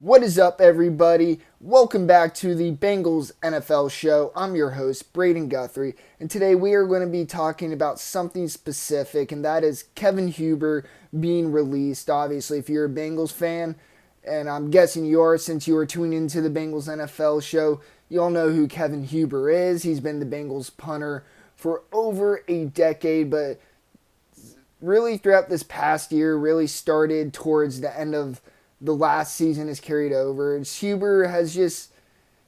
What is up, everybody? Welcome back to the Bengals NFL show. I'm your host, Braden Guthrie, and today we are going to be talking about something specific, and that is Kevin Huber being released. Obviously, if you're a Bengals fan, and I'm guessing you are since you are tuning into the Bengals NFL show, you all know who Kevin Huber is. He's been the Bengals punter for over a decade, but really throughout this past year, really started towards the end of the last season is carried over. Huber has just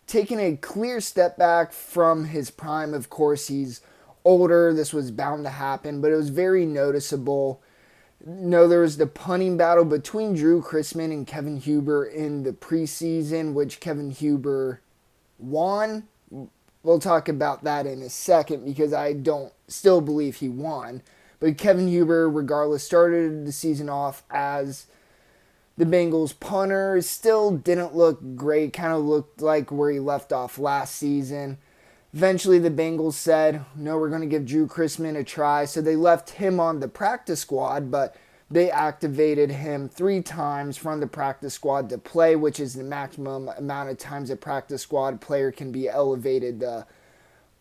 taken a clear step back from his prime. Of course, he's older. This was bound to happen, but it was very noticeable. No, there was the punting battle between Drew Chrisman and Kevin Huber in the preseason, which Kevin Huber won. We'll talk about that in a second because I don't still believe he won. But Kevin Huber, regardless, started the season off as the Bengals punter. Still didn't look great, kind of looked like where he left off last season. Eventually, the Bengals said, no, we're going to give Drew Chrisman a try. So they left him on the practice squad, but they activated him 3 times from the practice squad to play, which is the maximum amount of times a practice squad player can be elevated to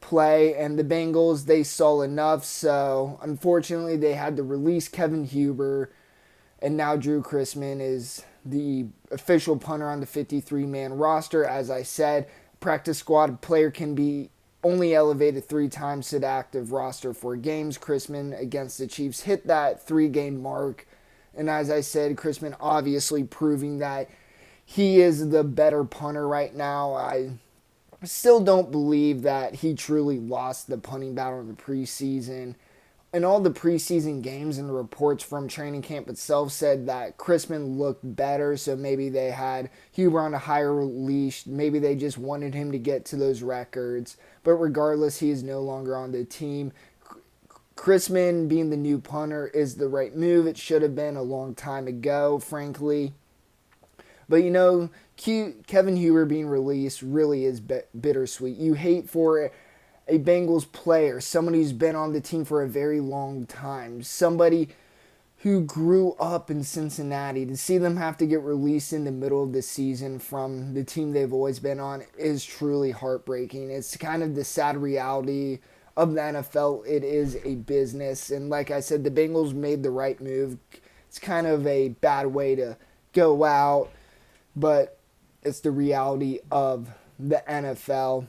play. And the Bengals, they saw enough, so unfortunately they had to release Kevin Huber. And now Drew Chrisman is the official punter on the 53-man roster. As I said, practice squad player can be only elevated 3 times to the active roster for games. Chrisman against the Chiefs hit that 3-game mark. And as I said, Chrisman obviously proving that he is the better punter right now. I still don't believe that he truly lost the punting battle in the preseason. And all the preseason games and reports from training camp itself said that Chrisman looked better, so maybe they had Huber on a higher leash. Maybe they just wanted him to get to those records. But regardless, he is no longer on the team. Chrisman being the new punter is the right move. It should have been a long time ago, frankly. But Kevin Huber being released really is bittersweet. You hate for a Bengals player, somebody who's been on the team for a very long time, somebody who grew up in Cincinnati, to see them have to get released in the middle of the season from the team they've always been on is truly heartbreaking. It's kind of the sad reality of the NFL. It is a business, and like I said, the Bengals made the right move. It's kind of a bad way to go out, but it's the reality of the NFL.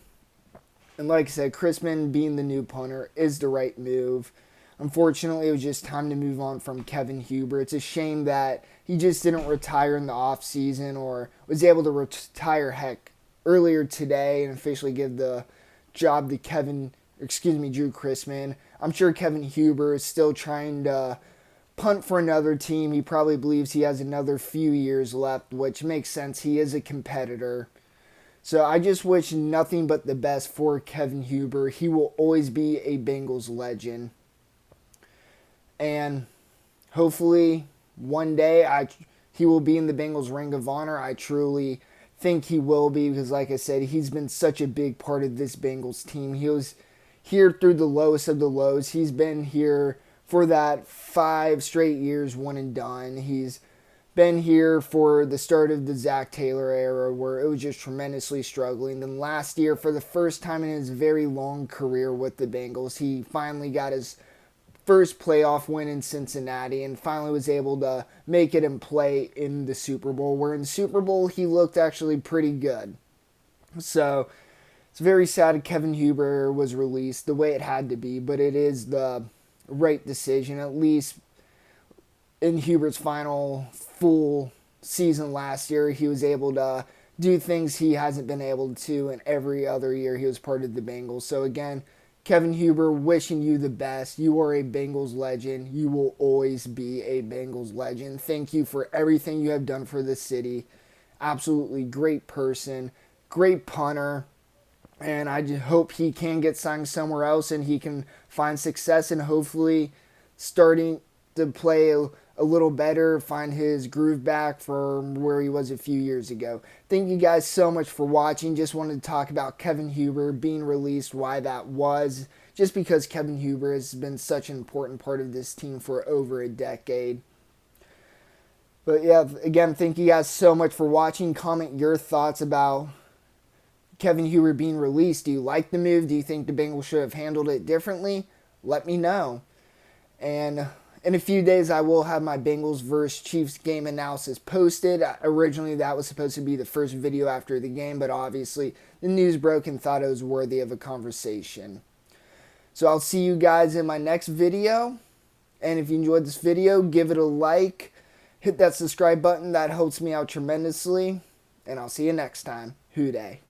And like I said, Chrisman being the new punter is the right move. Unfortunately, it was just time to move on from Kevin Huber. It's a shame that he just didn't retire in the offseason or was able to retire, earlier today and officially give the job to Drew Chrisman. I'm sure Kevin Huber is still trying to punt for another team. He probably believes he has another few years left, which makes sense. He is a competitor. So I just wish nothing but the best for Kevin Huber. He will always be a Bengals legend. And hopefully one day he will be in the Bengals Ring of Honor. I truly think he will be because, like I said, he's been such a big part of this Bengals team. He was here through the lowest of the lows. He's been here for that 5 straight years, one and done. He's been here for the start of the Zach Taylor era where it was just tremendously struggling. Then last year, for the first time in his very long career with the Bengals, he finally got his first playoff win in Cincinnati and finally was able to make it and play in the Super Bowl, where in the Super Bowl he looked actually pretty good. So it's very sad Kevin Huber was released the way it had to be, but it is the right decision, at least in Huber's final full season last year. He was able to do things he hasn't been able to in every other year he was part of the Bengals. So again, Kevin Huber, wishing you the best. You are a Bengals legend. You will always be a Bengals legend. Thank you for everything you have done for the city. Absolutely great person, great punter. And I just hope he can get signed somewhere else and he can find success and hopefully starting to play a little better, find his groove back from where he was a few years ago. Thank you guys so much for watching. Just wanted to talk about Kevin Huber being released, why that was, just because Kevin Huber has been such an important part of this team for over a decade. But yeah, again, thank you guys so much for watching. Comment your thoughts about Kevin Huber being released. Do you like the move? Do you think the Bengals should have handled it differently? Let me know. And in a few days, I will have my Bengals versus Chiefs game analysis posted. Originally, that was supposed to be the first video after the game, but obviously the news broke and thought it was worthy of a conversation. So I'll see you guys in my next video. And if you enjoyed this video, give it a like. Hit that subscribe button. That helps me out tremendously. And I'll see you next time. Hoo day.